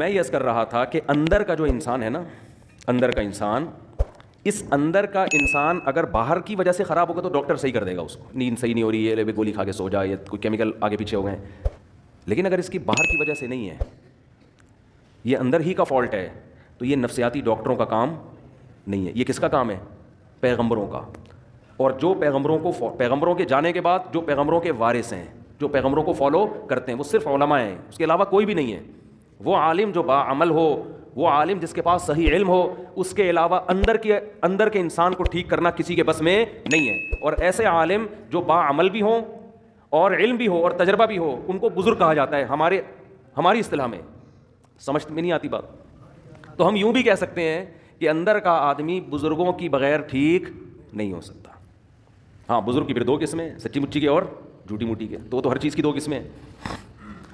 میں یہ عرض کر رہا تھا کہ اندر کا جو انسان ہے نا، اندر کا انسان، اس اندر کا انسان اگر باہر کی وجہ سے خراب ہوگا تو ڈاکٹر صحیح کر دے گا اس کو، نیند صحیح نہیں ہو رہی ہے گولی کھا کے سو جا، یا کوئی کیمیکل آگے پیچھے ہو گئے ہیں، لیکن اگر اس کی باہر کی وجہ سے نہیں ہے، یہ اندر ہی کا فالٹ ہے، تو یہ نفسیاتی ڈاکٹروں کا کام نہیں ہے، یہ کس کا کام ہے؟ پیغمبروں کا. اور جو پیغمبروں کے جانے کے بعد جو پیغمبروں کے وارث ہیں، جو پیغمبروں کو فالو کرتے ہیں، وہ صرف علماء ہیں، اس کے علاوہ کوئی بھی نہیں ہے. وہ عالم جو باعمل ہو، وہ عالم جس کے پاس صحیح علم ہو، اس کے علاوہ اندر کے انسان کو ٹھیک کرنا کسی کے بس میں نہیں ہے. اور ایسے عالم جو باعمل بھی ہوں اور علم بھی ہو اور تجربہ بھی ہو، ان کو بزرگ کہا جاتا ہے ہماری اصطلاح میں. سمجھ میں نہیں آتی بات؟ تو ہم یوں بھی کہہ سکتے ہیں کہ اندر کا آدمی بزرگوں کی بغیر ٹھیک نہیں ہو سکتا. ہاں، بزرگ کی پھر دو قسمیں، سچی مچی کے اور جھوٹی موٹی کے. تو ہر چیز کی دو قسمیں ہیں.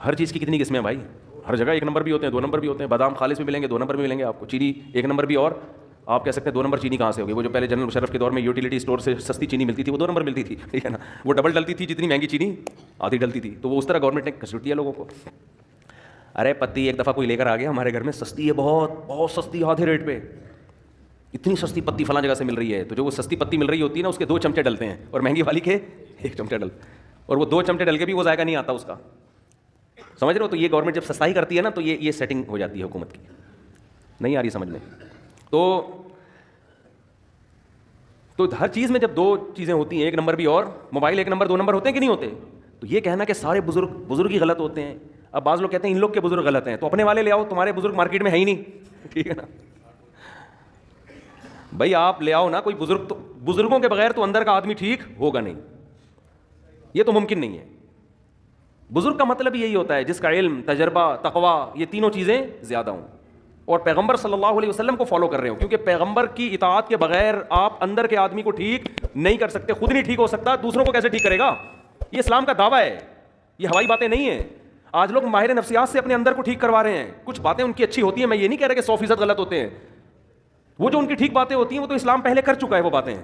ہر چیز کی کتنی قسمیں ہیں بھائی؟ ہر جگہ ایک نمبر بھی ہوتے ہیں، دو نمبر بھی ہوتے ہیں. بادام خالص بھی ملیں گے، دو نمبر بھی ملیں گے آپ کو. چینی ایک نمبر بھی، اور آپ کہہ سکتے ہیں دو نمبر چینی کہاں سے ہوگی؟ وہ جو پہلے جنرل مشرف کے دور میں یوٹیلیٹی اسٹور سے سستی چینی ملتی تھی، وہ 2 نمبر ملتی تھی، ٹھیک ہے نا. وہ ڈبل ڈلتی تھی، جتنی مہنگی چینی آدھی ڈلتی تھی. تو وہ اس طرح گورنمنٹ نے گھسیٹ دیا لوگوں کو. ارے پتی ایک دفعہ کوئی لے کر آ گیا ہمارے گھر میں، سستی ہے، بہت بہت سستی، آدھے ریٹ پہ، اتنی سستی پتی فلاں جگہ سے مل رہی ہے. تو جو وہ سستی پتی مل رہی ہوتی ہے نا، اس کے 2 چمچے ڈلتے ہیں، اور مہنگی والی کے 1 چمچہ ڈل، اور وہ 2 چمچے ڈل کے بھی وہ ذائقہ نہیں آتا اس کا. سمجھ رہے ہو؟ تو یہ گورنمنٹ جب سستائی کرتی ہے نا، تو یہ سیٹنگ ہو جاتی ہے حکومت کی. نہیں آ رہی سمجھ میں؟ تو ہر چیز میں جب 2 چیزیں ہوتی ہیں، 1 نمبر بھی اور موبائل 1 نمبر 2 نمبر ہوتے ہیں کہ نہیں ہوتے؟ تو یہ کہنا کہ سارے بزرگ ہی غلط ہوتے ہیں. اب بعض لوگ کہتے ہیں ان لوگ کے بزرگ غلط ہیں، تو اپنے والے لے آؤ، تمہارے بزرگ مارکیٹ میں ہے ہی نہیں، ٹھیک ہے نا بھائی. آپ لے آؤ نا کوئی بزرگ، تو بزرگوں کے بغیر تو اندر کا آدمی ٹھیک ہوگا نہیں، یہ تو ممکن نہیں ہے. بزرگ کا مطلب یہی ہوتا ہے جس کا علم، تجربہ، تقویٰ، یہ تینوں چیزیں زیادہ ہوں، اور پیغمبر صلی اللہ علیہ وسلم کو فالو کر رہے ہو. کیونکہ پیغمبر کی اطاعت کے بغیر آپ اندر کے آدمی کو ٹھیک نہیں کر سکتے. خود نہیں ٹھیک ہو سکتا، دوسروں کو کیسے ٹھیک کرے گا؟ یہ اسلام کا دعویٰ ہے، یہ ہوائی باتیں نہیں ہیں. آج لوگ ماہر نفسیات سے اپنے اندر کو ٹھیک کروا رہے ہیں. کچھ باتیں ان کی اچھی ہوتی ہیں، میں یہ نہیں کہہ رہا کہ 100% غلط ہوتے ہیں. وہ جو ان کی ٹھیک باتیں ہوتی ہیں وہ تو اسلام پہلے کر چکا ہے وہ باتیں.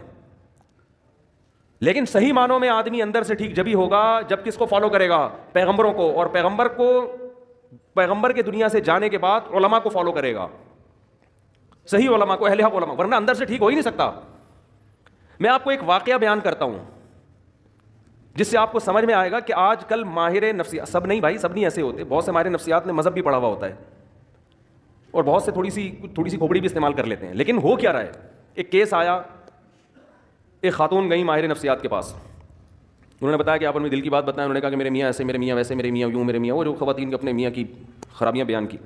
لیکن صحیح معنوں میں آدمی اندر سے ٹھیک جبھی ہوگا جب کس کو فالو کرے گا؟ پیغمبروں کو. اور پیغمبر کے دنیا سے جانے کے بعد علماء کو فالو کرے گا، صحیح علماء کو، اہل حق علماء، ورنہ اندر سے ٹھیک ہو ہی نہیں سکتا. میں آپ کو ایک واقعہ بیان کرتا ہوں جس سے آپ کو سمجھ میں آئے گا کہ آج کل ماہر نفسیات، سب نہیں بھائی، سب نہیں ایسے ہوتے. بہت سے ماہر نفسیات نے مذہب بھی پڑھا ہوا ہوتا ہے، اور بہت سے تھوڑی سی کھوپڑی بھی استعمال کر لیتے ہیں. لیکن ہو کیا رہا ہے؟ ایک کیس آیا، ایک خاتون گئی ماہر نفسیات کے پاس. انہوں نے بتایا کہ آپ اپنی دل کی بات بتائیں. انہوں نے کہا کہ میرے میاں ایسے، میرے میاں ویسے، میرے میاں یوں، میرے میاں وہ، جو خواتین کے اپنے میاں کی خرابیاں بیان کی.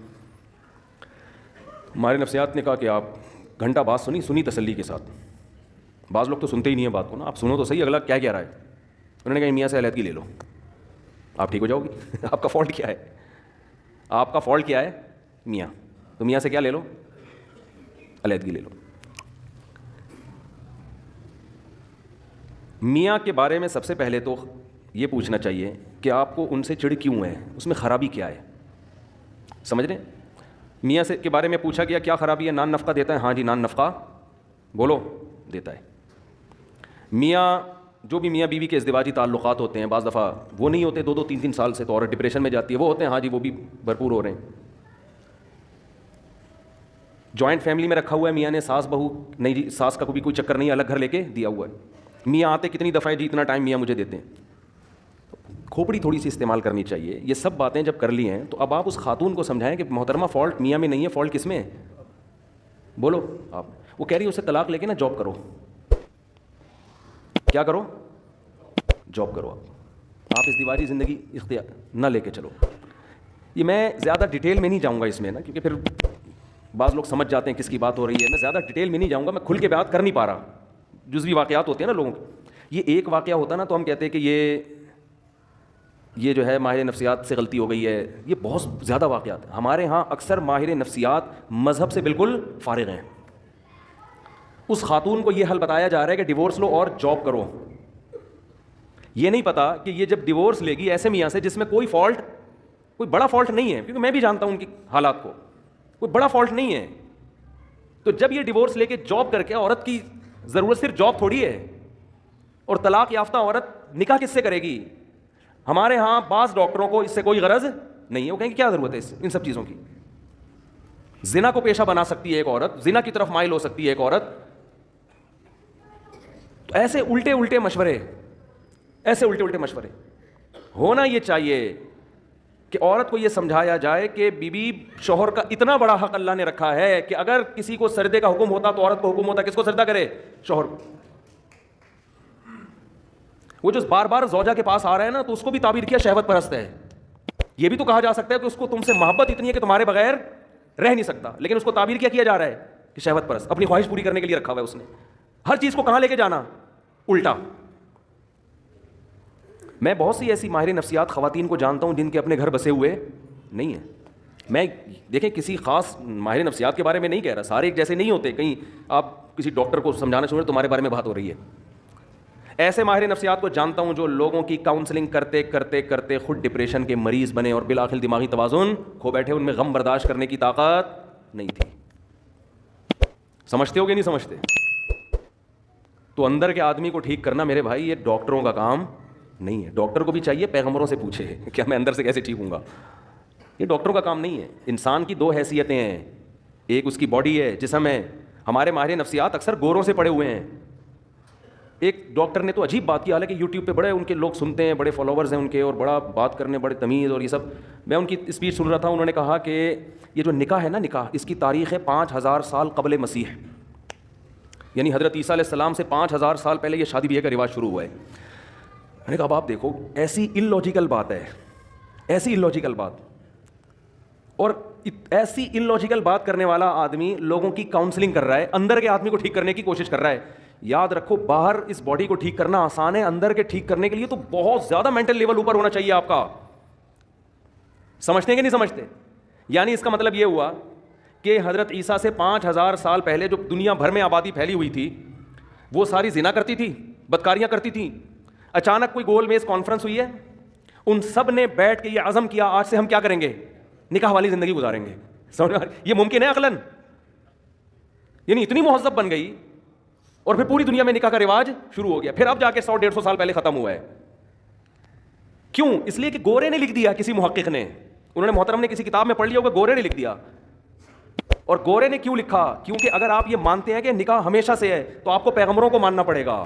ماہر نفسیات نے کہا کہ آپ گھنٹہ بات سنی تسلی کے ساتھ. بعض لوگ تو سنتے ہی نہیں ہیں بات کو نا، آپ سنو تو صحیح اگلا کیا کہہ رہا ہے. انہوں نے کہا میاں سے علیحدگی لے لو، آپ ٹھیک ہو جاؤ گی. آپ کا فالٹ کیا ہے؟ آپ کا فالٹ کیا ہے؟ میاں. تو میاں سے کیا لے لو؟ علیحدگی لے لو. میاں کے بارے میں سب سے پہلے تو یہ پوچھنا چاہیے کہ آپ کو ان سے چڑ کیوں ہے، اس میں خرابی کیا ہے. سمجھ رہے ہیں؟ میاں سے کے بارے میں پوچھا گیا کیا خرابی ہے؟ نان نفقہ دیتا ہے؟ ہاں جی نان نفقہ بولو دیتا ہے. میاں جو بھی میاں بیوی کے ازدواجی تعلقات ہوتے ہیں، بعض دفعہ وہ نہیں ہوتے 2-2 3-3 سال سے، تو عورت ڈپریشن میں جاتی ہے، وہ ہوتے ہیں، ہاں جی وہ بھی بھرپور ہو رہے ہیں. جوائنٹ فیملی میں رکھا ہوا ہے میاں نے، ساس بہو نہیں جی، ساس کا کوئی چکر نہیں، الگ گھر لے کے دیا ہوا ہے. میاں آتے کتنی دفعہ جی اتنا ٹائم میاں مجھے دیتے ہیں. کھوپڑی تھوڑی سی استعمال کرنی چاہیے. یہ سب باتیں جب کر لی ہیں تو اب آپ اس خاتون کو سمجھائیں کہ محترمہ فالٹ میاں میں نہیں ہے، فالٹ کس میں ہے؟ بولو آپ. وہ کہہ رہی ہے اسے طلاق لے کے نا جاب کرو. کیا کرو؟ جاب کرو. آپ ازدواجی زندگی اختیار نہ لے کے چلو. یہ میں زیادہ ڈیٹیل میں نہیں جاؤں گا اس میں نا، کیونکہ پھر بعض لوگ سمجھ جاتے ہیں کس کی بات ہو رہی ہے. میں زیادہ ڈیٹیل میں نہیں جاؤں گا، میں کھل کے بات کر نہیں پا رہا. جزوی واقعات ہوتے ہیں نا لوگوں کے. یہ ایک واقعہ ہوتا نا تو ہم کہتے ہیں کہ یہ جو ہے ماہر نفسیات سے غلطی ہو گئی ہے. یہ بہت زیادہ واقعات ہیں. ہمارے ہاں اکثر ماہر نفسیات مذہب سے بالکل فارغ ہیں. اس خاتون کو یہ حل بتایا جا رہا ہے کہ ڈیورس لو اور جاب کرو. یہ نہیں پتا کہ یہ جب ڈیورس لے گی ایسے میاں سے جس میں کوئی بڑا فالٹ نہیں ہے، کیونکہ میں بھی جانتا ہوں ان کی حالات کو، کوئی بڑا فالٹ نہیں ہے. تو جب یہ ڈیورس لے کے جاب کر کے، عورت کی ضرورت صرف جاب تھوڑی ہے، اور طلاق یافتہ عورت نکاح کس سے کرے گی؟ ہمارے ہاں بعض ڈاکٹروں کو اس سے کوئی غرض نہیں ہے. وہ کہیں گے کیا ضرورت ہے ان سب چیزوں کی. زنا کو پیشہ بنا سکتی ہے ایک عورت, زنا کی طرف مائل ہو سکتی ہے ایک عورت. تو ایسے الٹے الٹے مشورے, ایسے الٹے الٹے مشورے. ہونا یہ چاہیے کہ عورت کو یہ سمجھایا جائے کہ بیوی شوہر کا اتنا بڑا حق اللہ نے رکھا ہے کہ اگر کسی کو سردے کا حکم ہوتا تو عورت کو حکم ہوتا کس کو سردہ کرے, شوہر کو. وہ جو بار بار زوجہ کے پاس آ رہا ہے نا, تو اس کو بھی تعبیر کیا شہوت پرست ہے. یہ بھی تو کہا جا سکتا ہے کہ اس کو تم سے محبت اتنی ہے کہ تمہارے بغیر رہ نہیں سکتا, لیکن اس کو تعبیر کیا جا رہا ہے کہ شہوت پرست, اپنی خواہش پوری کرنے کے لیے رکھا ہوا ہے اس نے. ہر چیز کو کہاں لے کے جانا, الٹا. میں بہت سی ایسی ماہر نفسیات خواتین کو جانتا ہوں جن کے اپنے گھر بسے ہوئے نہیں ہیں. میں دیکھیں کسی خاص ماہر نفسیات کے بارے میں نہیں کہہ رہا, سارے ایک جیسے نہیں ہوتے. کہیں آپ کسی ڈاکٹر کو سمجھانا چاہیں تمہارے بارے میں بات ہو رہی ہے. ایسے ماہر نفسیات کو جانتا ہوں جو لوگوں کی کاؤنسلنگ کرتے کرتے کرتے خود ڈپریشن کے مریض بنے اور بالآخر دماغی توازن کھو بیٹھے. ان میں غم برداشت کرنے کی طاقت نہیں تھی. سمجھتے ہو کہ نہیں سمجھتے؟ تو اندر کے آدمی کو ٹھیک کرنا میرے بھائی یہ ڈاکٹروں کا کام نہیں ہے. ڈاکٹر کو بھی چاہیے پیغمبروں سے پوچھے کیا میں اندر سے کیسے ٹھیک ہوں گا. یہ ڈاکٹروں کا کام نہیں ہے. انسان کی دو حیثیتیں ہیں, ایک اس کی باڈی ہے, جسم ہے. ہمارے ماہر نفسیات اکثر گوروں سے پڑے ہوئے ہیں. ایک ڈاکٹر نے تو عجیب بات کی, حالانکہ یوٹیوب پہ بڑے ان کے لوگ سنتے ہیں, بڑے فالوورز ہیں ان کے, اور بڑا بات کرنے, بڑے تمیز اور یہ سب. میں ان کی اسپیچ سن رہا تھا, انہوں نے کہا کہ یہ جو نکاح ہے نا, نکاح اس کی تاریخ ہے 5000 سال قبل مسیح, یعنی حضرت عیسیٰ علیہ السلام سے 5000 سال پہلے یہ شادی بیاہ کا رواج شروع ہوا ہے. میں نے کہا اب آپ دیکھو ایسی ان بات ہے, ایسی ان بات, اور ایسی ان بات کرنے والا آدمی لوگوں کی کاؤنسلنگ کر رہا ہے, اندر کے آدمی کو ٹھیک کرنے کی کوشش کر رہا ہے. یاد رکھو باہر اس باڈی کو ٹھیک کرنا آسان ہے, اندر کے ٹھیک کرنے کے لیے تو بہت زیادہ مینٹل لیول اوپر ہونا چاہیے آپ کا. سمجھتے ہیں کہ نہیں سمجھتے؟ یعنی اس کا مطلب یہ ہوا کہ حضرت عیسیٰ سے 5000 سال پہلے جو دنیا بھر میں آبادی پھیلی ہوئی تھی وہ ساری زنا کرتی تھی, بدکاریاں کرتی تھیں. اچانک کوئی گول میز کانفرنس ہوئی ہے, ان سب نے بیٹھ کے یہ عزم کیا آج سے ہم کیا کریں گے, نکاح والی زندگی گزاریں گے. یہ ممکن ہے عقلاً؟ یعنی اتنی مہذب بن گئی اور پھر پوری دنیا میں نکاح کا رواج شروع ہو گیا. پھر اب جا کے 100-150 سال پہلے ختم ہوا ہے. کیوں؟ اس لیے کہ گورے نے لکھ دیا, کسی محقق نے, انہوں نے محترم نے کسی کتاب میں پڑھ لیا ہوگا, گورے نے لکھ دیا. اور گورے نے کیوں لکھا؟ کیونکہ اگر آپ یہ مانتے ہیں کہ نکاح ہمیشہ سے ہے تو آپ کو پیغمبروں کو ماننا پڑے گا.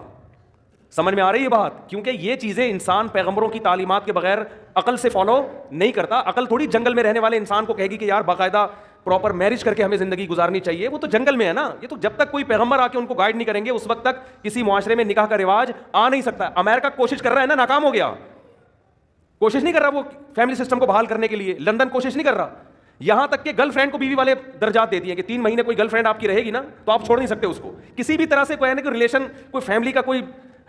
سمجھ میں آ رہی ہے بات؟ کیونکہ یہ چیزیں انسان پیغمبروں کی تعلیمات کے بغیر عقل سے فالو نہیں کرتا. عقل تھوڑی جنگل میں رہنے والے انسان کو کہے گی کہ یار باقاعدہ پراپر میرج کر کے ہمیں زندگی گزارنی چاہیے. وہ تو جنگل میں ہے نا. یہ تو جب تک کوئی پیغمبر آ کے ان کو گائیڈ نہیں کریں گے اس وقت تک کسی معاشرے میں نکاح کا رواج آ نہیں سکتا. امریکہ کوشش کر رہا ہے نا, ناکام ہو گیا. کوشش نہیں کر رہا وہ فیملی سسٹم کو بحال کرنے کے لیے. لندن کوشش نہیں کر رہا. یہاں تک کہ گرل فرینڈ کو بیوی والے درجات دیتی ہیں کہ 3 مہینے کوئی گرل فرینڈ آپ کی رہے گی نا تو آپ چھوڑ نہیں سکتے اس کو. کسی بھی طرح سے کوئی نا کوئی ریلیشن, کوئی فیملی کا کوئی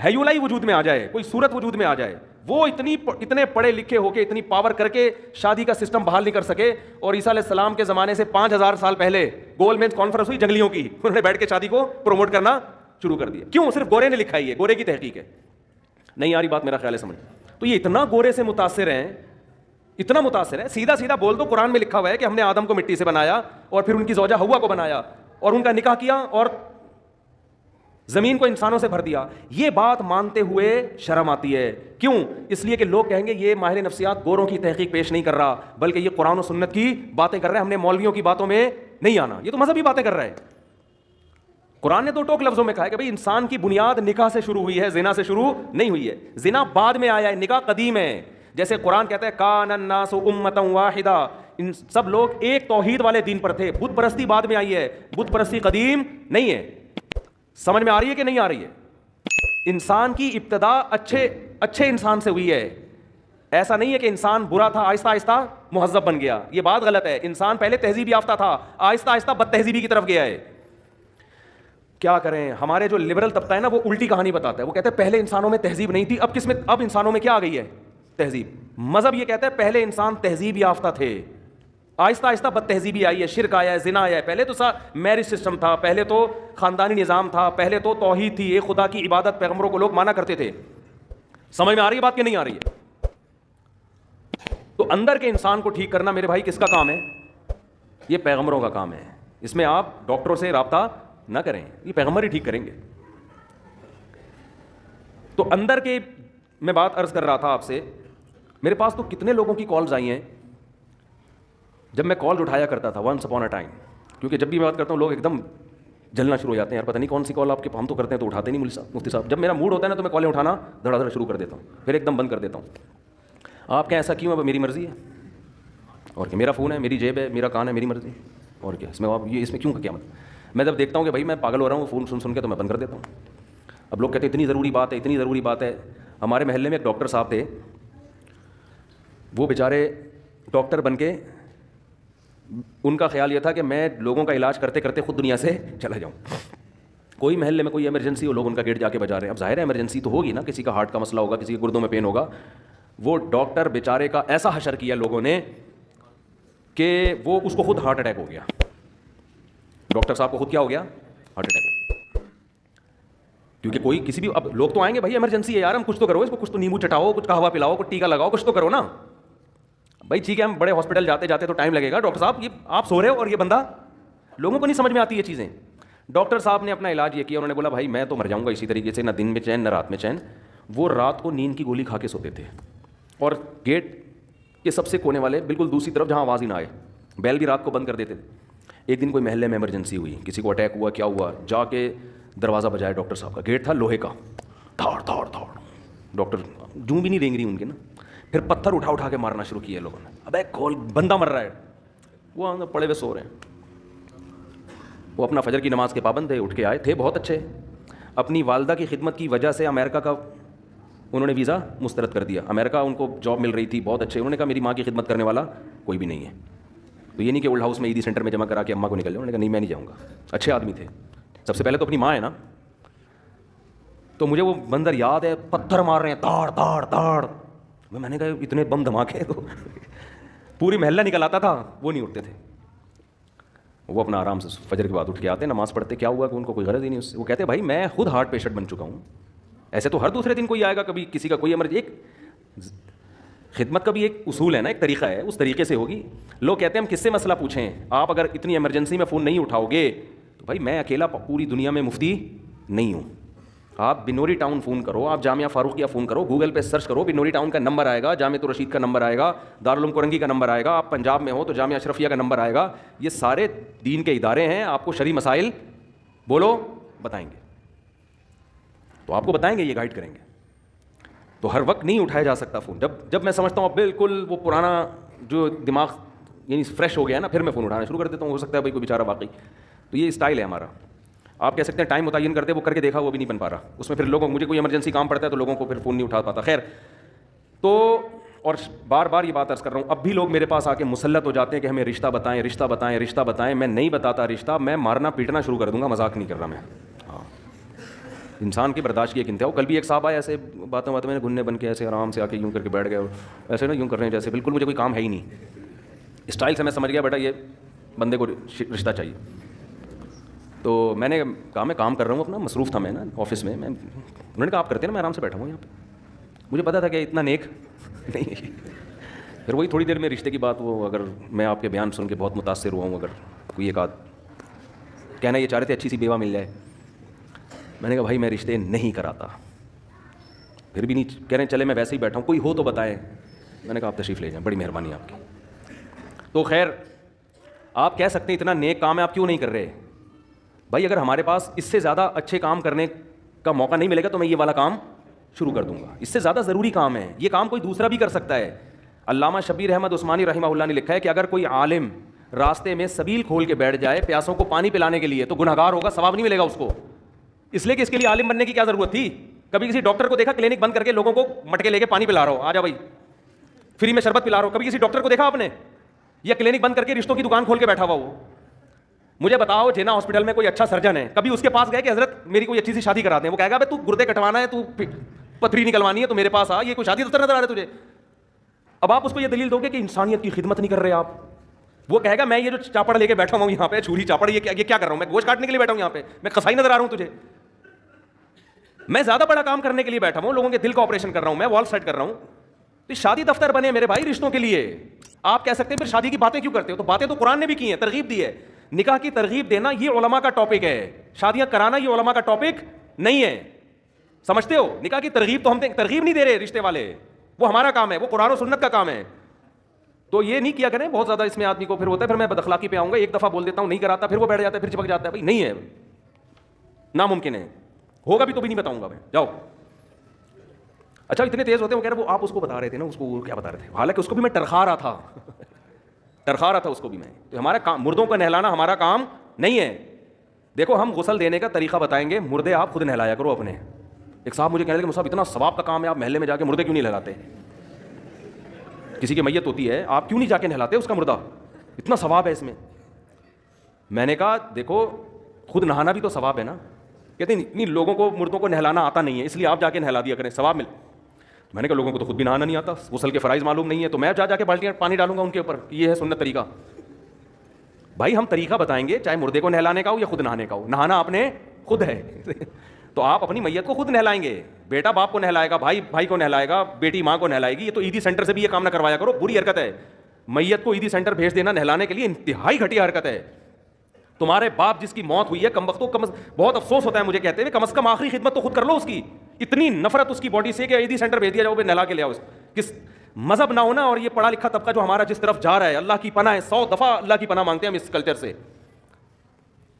ہیولائی وجود میں آ جائے, کوئی صورت وجود میں آ جائے, وہ اتنے پڑھے لکھے ہو کے اتنی پاور کر کے شادی کا سسٹم بحال نہیں کر سکے. اور عیسیٰ علیہ السلام کے زمانے سے 5000 سال پہلے گول میز کانفرنس ہوئی جنگلیوں کی, انہوں نے بیٹھ کے شادی کو پروموٹ کرنا شروع کر دیا. کیوں؟ صرف گورے نے لکھا ہے, یہ گورے کی تحقیق ہے. نہیں آ رہی بات؟ میرا خیال ہے سمجھ. تو یہ اتنا گورے سے متاثر ہیں, اتنا متاثر ہے. سیدھا سیدھا بول دو, قرآن میں لکھا ہوا ہے کہ ہم نے آدم کو مٹی سے بنایا اور پھر ان کی زوجہ حوا کو بنایا اور ان کا نکاح کیا اور زمین کو انسانوں سے بھر دیا. یہ بات مانتے ہوئے شرم آتی ہے. کیوں؟ اس لیے کہ لوگ کہیں گے یہ ماہر نفسیات گوروں کی تحقیق پیش نہیں کر رہا بلکہ یہ قرآن و سنت کی باتیں کر رہا ہے, ہم نے مولویوں کی باتوں میں نہیں آنا, یہ تو مذہبی باتیں کر رہا ہے. قرآن نے 2 ٹوک لفظوں میں کہا ہے کہ بھئی انسان کی بنیاد نکاح سے شروع ہوئی ہے, زنا سے شروع نہیں ہوئی ہے. زنا بعد میں آیا ہے, نکاح قدیم ہے. جیسے قرآن کہتا ہے کان الناس امۃ واحدہ, سب لوگ ایک توحید والے دین پر تھے. بت پرستی بعد میں آئی ہے, بت پرستی قدیم نہیں ہے. سمجھ میں آ رہی ہے کہ نہیں آ رہی ہے؟ انسان کی ابتدا اچھے انسان سے ہوئی ہے. ایسا نہیں ہے کہ انسان برا تھا آہستہ آہستہ مہذب بن گیا, یہ بات غلط ہے. انسان پہلے تہذیب یافتہ تھا, آہستہ آہستہ بد تہذیبی کی طرف گیا ہے. کیا کریں, ہمارے جو لبرل طبقہ ہے نا وہ الٹی کہانی بتاتا ہے. وہ کہتے ہیں پہلے انسانوں میں تہذیب نہیں تھی, اب انسانوں میں کیا آ گئی ہے؟ تہذیب. مذہب یہ کہتا ہے پہلے انسان تہذیب یافتہ تھے, آہستہ آہستہ بد تہذیبی آئی ہے, شرک آیا ہے, زنا آیا ہے. پہلے تو میرج سسٹم تھا, پہلے تو خاندانی نظام تھا, پہلے تو توحید تھی, ایک خدا کی عبادت پیغمبروں کو لوگ مانا کرتے تھے. سمجھ میں آ رہی ہے بات کہ نہیں آ رہی ہے؟ تو اندر کے انسان کو ٹھیک کرنا میرے بھائی کس کا کام ہے؟ یہ پیغمبروں کا کام ہے. اس میں آپ ڈاکٹروں سے رابطہ نہ کریں, یہ پیغمبر ہی ٹھیک کریں گے. تو اندر کے میں بات عرض کر رہا تھا آپ سے, میرے پاس تو کتنے لوگوں کی کالز آئی ہیں. جب میں کالز اٹھایا کرتا تھا ونس اپون اے ٹائم, کیونکہ جب بھی میں بات کرتا ہوں لوگ ایک دم جلنا شروع ہو جاتے ہیں، یار پتہ نہیں کون سی کال آپ کے، ہم تو کرتے ہیں تو اٹھاتے نہیں مفتی صاحب. جب میرا موڈ ہوتا ہے نا تو میں کالیں اٹھانا دھڑا دھڑ شروع کر دیتا ہوں، پھر ایک دم بند کر دیتا ہوں. آپ کیا ایسا کیوں ہے؟ میری مرضی ہے، اور کہ میرا فون ہے، میری جیب ہے، میرا کان ہے، میری مرضی، اور کیا اس میں آپ یہ اس میں کیوں کا کیا مطلب؟ میں جب دیکھتا ہوں کہ بھائی میں پاگل ہو رہا ہوں فون سن کے تو میں بند کر دیتا ہوں. اب لوگ کہتے ہیں اتنی ضروری بات ہے، اتنی ضروری بات ہے. ہمارے محلے میں ایک ڈاکٹر صاحب تھے، وہ بیچارے ڈاکٹر بن کے ان کا خیال یہ تھا کہ میں لوگوں کا علاج کرتے کرتے خود دنیا سے چلا جاؤں. کوئی محلے میں کوئی ایمرجنسی ہو، لوگ ان کا گیٹ جا کے بجا رہے ہیں. اب ظاہر ہے ایمرجنسی تو ہوگی نا، کسی کا ہارٹ کا مسئلہ ہوگا، کسی کے گردوں میں پین ہوگا. وہ ڈاکٹر بیچارے کا ایسا حشر کیا لوگوں نے کہ وہ اس کو خود ہارٹ اٹیک ہو گیا. ڈاکٹر صاحب کو خود کیا ہو گیا؟ ہارٹ اٹیک ہو گیا. کیونکہ کوئی کسی بھی، اب لوگ تو آئیں گے بھائی ایمرجنسی ہے یار، ہم کچھ تو کرو اس کو، کچھ تو نیمبو چٹاؤ، کچھ قہوہ پلاؤ، کچھ ٹیکا لگاؤ، کچھ تو کرو نا بھائی. ٹھیک ہے ہم بڑے ہاسپٹل جاتے جاتے تو ٹائم لگے گا، ڈاکٹر صاحب یہ آپ سو رہے ہو اور یہ بندہ، لوگوں کو نہیں سمجھ میں آتی یہ چیزیں. ڈاکٹر صاحب نے اپنا علاج یہ کیا، انہوں نے بولا بھائی میں تو مر جاؤں گا اسی طریقے سے، نہ دن میں چین نہ رات میں چین. وہ رات کو نیند کی گولی کھا کے سوتے تھے، اور گیٹ کے سب سے کونے والے بالکل دوسری طرف جہاں آواز ہی نہ آئے، بیل بھی رات کو بند کر دیتے تھے. ایک دن کوئی محلے میں ایمرجنسی ہوئی، کسی کو اٹیک ہوا، کیا ہوا، جا کے دروازہ بجایا ڈاکٹر صاحب کا. گیٹ تھا لوہے کا، دھاڑ دھاڑ دھاڑ، ڈاکٹر جوں بھی نہیں رینگ رہی ان کے نا. پھر پتھر اٹھا اٹھا کے مارنا شروع کیا لوگوں نے. ابے کھول، بندہ مر رہا ہے. وہ اندر پڑے ہوئے سو رہے ہیں. وہ اپنا فجر کی نماز کے پابند تھے، اٹھ کے آئے تھے بہت اچھے. اپنی والدہ کی خدمت کی وجہ سے امریکہ کا انہوں نے ویزا مسترد کر دیا. امریکہ ان کو جاب مل رہی تھی بہت اچھے. انہوں نے کہا میری ماں کی خدمت کرنے والا کوئی بھی نہیں ہے. تو یہ نہیں کہ اولڈ ہاؤس میں عیدی سینٹر میں جمع کرا کے اماں کو نکل جاؤ. انہوں نے کہا نہیں میں نہیں جاؤں گا. اچھے آدمی تھے. سب سے پہلے تو اپنی ماں ہے نا. تو مجھے وہ منظر یاد ہے، پتھر مار رہے ہیں داڑ داڑ داڑ. میں نے کہا اتنے بم دھماکے تو پوری محلہ نکل آتا تھا. وہ نہیں اٹھتے تھے. وہ اپنا آرام سے فجر کے بعد اٹھ کے آتے، نماز پڑھتے. کیا ہوا کہ ان کو کوئی غرض ہی نہیں اس سے. وہ کہتے بھائی میں خود ہارٹ پیشنٹ بن چکا ہوں. ایسے تو ہر دوسرے دن کوئی آئے گا، کبھی کسی کا کوئی ایمرجنسی. ایک خدمت کا بھی ایک اصول ہے نا، ایک طریقہ ہے، اس طریقے سے ہوگی. لوگ کہتے ہیں ہم کس سے مسئلہ پوچھیں، آپ اگر اتنی ایمرجنسی میں فون نہیں اٹھاؤ گے تو بھائی میں اکیلا پوری دنیا میں مفتی نہیں ہوں. آپ بنوری ٹاؤن فون کرو، آپ جامعہ فاروقیہ فون کرو، گوگل پہ سرچ کرو، بنوری ٹاؤن کا نمبر آئے گا، جامعہ الرشید کا نمبر آئے گا، دارالعلوم کورنگی کا نمبر آئے گا. آپ پنجاب میں ہو تو جامعہ اشرفیہ کا نمبر آئے گا. یہ سارے دین کے ادارے ہیں، آپ کو شرعی مسائل بولو بتائیں گے. تو آپ کو بتائیں گے، یہ گائیڈ کریں گے. تو ہر وقت نہیں اٹھایا جا سکتا فون. جب میں سمجھتا ہوں بالکل وہ پرانا جو دماغ یعنی فریش ہو گیا نا، پھر میں فون اٹھانا شروع کر دیتا ہوں. ہو سکتا ہے بھائی کوئی بیچارہ واقعی. تو یہ اسٹائل ہے ہمارا. آپ کہہ سکتے ہیں ٹائم متعین کرتے، وہ کر کے دیکھا وہ بھی نہیں بن پا رہا. اس میں پھر لوگوں مجھے کوئی ایمرجنسی کام پڑتا ہے تو لوگوں کو پھر فون نہیں اٹھا پاتا. خیر تو، اور بار بار یہ بات عرض کر رہا ہوں، اب بھی لوگ میرے پاس آ کے مسلط ہو جاتے ہیں کہ ہمیں رشتہ بتائیں رشتہ بتائیں رشتہ بتائیں. میں نہیں بتاتا رشتہ، میں مارنا پیٹنا شروع کر دوں گا. مذاق نہیں کر رہا میں. ہاں انسان کی برداشت کی ایک انتہا. کل بھی ایک صاحب آئے ایسے باتیں میں نے گھننے بن کے ایسے آرام سے آ کے یوں کر کے بیٹھ گئے، ایسے نا یوں کر رہے ہیں جیسے بالکل مجھے کوئی کام ہے ہی نہیں. اسٹائل سے میں سمجھ گیا بیٹا یہ بندے کو رشتہ چاہیے. تو میں نے کہا میں کام کر رہا ہوں اپنا، مصروف تھا میں نا آفس میں. انہوں نے کہا آپ کرتے ہیں نا، میں آرام سے بیٹھا ہوں یہاں پہ. مجھے پتا تھا کہ اتنا نیک نہیں. پھر وہی تھوڑی دیر میں رشتے کی بات، وہ اگر میں آپ کے بیان سن کے بہت متاثر ہوا ہوں، اگر کوئی ایک کہنا یہ چاہ رہے تھے اچھی سی بیوہ مل جائے. میں نے کہا بھائی میں رشتے نہیں کراتا. پھر بھی نہیں کہہ رہے ہیں چلے میں ویسے ہی بیٹھا ہوں، کوئی ہو تو بتائیں. میں نے کہا آپ تشریف لے جائیں، بڑی مہربانی آپ کی. تو خیر آپ کہہ سکتے ہیں اتنا نیک کام ہے آپ کیوں نہیں کر رہے. بھائی اگر ہمارے پاس اس سے زیادہ اچھے کام کرنے کا موقع نہیں ملے گا تو میں یہ والا کام شروع کر دوں گا. اس سے زیادہ ضروری کام ہے. یہ کام کوئی دوسرا بھی کر سکتا ہے. علامہ شبیر احمد عثمانی رحمہ اللہ نے لکھا ہے کہ اگر کوئی عالم راستے میں سبیل کھول کے بیٹھ جائے پیاسوں کو پانی پلانے کے لیے تو گنہگار ہوگا، ثواب نہیں ملے گا اس کو. اس لیے کہ اس کے لیے عالم بننے کی کیا ضرورت تھی. کبھی کسی ڈاکٹر کو دیکھا کلینک بند کر کے لوگوں کو مٹکے لے کے پانی پلا رہا ہو، آ جا بھائی فری میں شربت پلا رہا ہو. کبھی کسی ڈاکٹر کو دیکھا آپ نے، یا کلینک بند کر کے رشتوں کی دکان کھول کے بیٹھا ہوا ہو. مجھے بتاؤ جینا ہاسپٹل میں کوئی اچھا سرجن ہے، کبھی اس کے پاس گئے کہ حضرت میری کوئی اچھی سی شادی کرا دیں؟ وہ کہے گا تو گردے کٹوانا ہے، تو پتھری نکلوانی ہے، تو میرے پاس آ. یہ کوئی شادی دفتر نظر آ رہا ہے تجھے؟ اب آپ اس کو یہ دلیل دو گے کہ انسانیت کی خدمت نہیں کر رہے آپ. وہ کہے گا میں یہ جو چاپڑ لے کے بیٹھا ہوں یہاں پہ، چھری چاپڑ، یہ کیا کر رہا ہوں میں؟ گوشت کاٹنے کے لیے بیٹھا ہوں یہاں پہ؟ میں قصائی نظر آ رہا ہوں تجھے؟ میں زیادہ بڑا کام کرنے کے لیے بیٹھا ہوں، لوگوں کے دل کا آپریشن کر رہا ہوں، میں وال سیٹ کر رہا ہوں. تو شادی دفتر بنے میرے بھائی رشتوں کے لیے. آپ کہہ سکتے ہیں پھر شادی کی باتیں کیوں کرتے ہو؟ تو باتیں تو قرآن نے بھی کی ہیں، ترغیب دی ہے. نکاح کی ترغیب دینا یہ علماء کا ٹاپک ہے، شادیاں کرانا یہ علماء کا ٹاپک نہیں ہے. سمجھتے ہو؟ نکاح کی ترغیب تو ہم ترغیب نہیں دے رہے رشتے والے، وہ ہمارا کام ہے، وہ قرآن و سنت کا کام ہے. تو یہ نہیں کیا کریں بہت زیادہ اس میں آدمی کو پھر ہوتا ہے, پھر میں بد اخلاقی پہ آؤں گا, ایک دفعہ بول دیتا ہوں نہیں کراتا, پھر وہ بیٹھ جاتا ہے, پھر چپک جاتا ہے. بھائی نہیں ہے, ناممکن ہے, ہوگا بھی تو بھی نہیں بتاؤں گا میں, جاؤ. اچھا اتنے تیز ہوتے ہیں, وہ کہہ رہے وہ آپ اس کو بتا رہے تھے نا, اس کو کیا بتا رہے تھے, حالانکہ اس کو بھی میں ٹرخا رہا تھا ٹرخا رہا تھا اس کو بھی میں. تو ہمارا کام, مردوں کو نہلانا ہمارا کام نہیں ہے. دیکھو ہم غسل دینے کا طریقہ بتائیں گے, مردے آپ خود نہلایا کرو اپنے. ایک صاحب مجھے کہنے لگے صاحب اتنا ثواب کا کام ہے, آپ محلے میں جا کے مردے کیوں نہیں نہلاتے؟ کسی کی میت ہوتی ہے, آپ کیوں نہیں جا کے نہلاتے اس کا مردہ, اتنا ثواب ہے اس میں. میں نے کہا دیکھو خود نہانا بھی تو ثواب ہے نا. کہتے ہیں نہیں لوگوں کو مردوں کو نہلانا آتا نہیں ہے, اس لیے آپ جا کے نہلا دیا کریں, ثواب مل. میں نے کہا لوگوں کو تو خود بھی نہانا نہیں آتا, غسل کے فرائض معلوم نہیں ہے, تو میں جا کے بالٹیاں پانی ڈالوں گا ان کے اوپر, یہ ہے سنت طریقہ. بھائی ہم طریقہ بتائیں گے, چاہے مردے کو نہلانے کا ہو یا خود نہانے کا ہو, نہانا آپ نے خود ہے. تو آپ اپنی میت کو خود نہلائیں گے, بیٹا باپ کو نہلائے گا, بھائی کو نہلائے گا, بیٹی ماں کو نہلائے گی. یہ تو عیدی سینٹر سے بھی یہ کام نہ کروایا کرو, بری حرکت ہے. میت کو عیدی سینٹر بھیج دینا نہلانے کے لیے انتہائی گھٹیا حرکت ہے. تمہارے باپ جس کی موت ہوئی ہے کم وقتوں بہت افسوس ہوتا ہے مجھے کہتے ہوئے, کم از کم آخری خدمت تو خود کر لو اس کی. اتنی نفرت اس کی باڈی سے کہ عیدی سینٹر بھیج دیا جاؤ, نہلا کے لے آؤ. کس مذہب نہ ہونا, اور یہ پڑھا لکھا طبقہ جو ہمارا جس طرف جا رہا ہے, اللہ کی پناہ ہے, 100 دفعہ اللہ کی پناہ مانگتے ہیں ہم اس کلچر سے,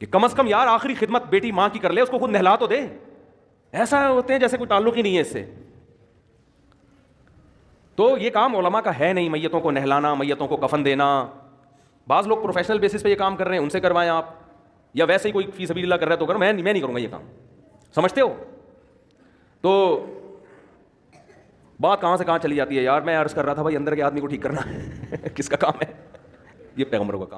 کہ کم از کم یار آخری خدمت بیٹی ماں کی کر لے, اس کو خود نہلا تو دے. ایسا ہوتے ہیں جیسے کوئی تعلق ہی نہیں ہے اس سے. تو یہ کام علماء کا ہے نہیں, میتوں کو نہلانا, میتوں کو کفن دینا. بعض لوگ پروفیشنل بیسس پہ یہ کام کر رہے ہیں, ان سے کروائیں آپ, یا ویسے ہی کوئی فی سبیل اللہ کر رہا ہے تو کرو, میں نہیں کروں گا یہ کام. سمجھتے ہو؟ تو بات کہاں سے کہاں چلی جاتی ہے یار. میں عرض کر رہا تھا بھائی اندر کے آدمی کو ٹھیک کرنا کس کا کام ہے؟ یہ پیغمبروں کا کام.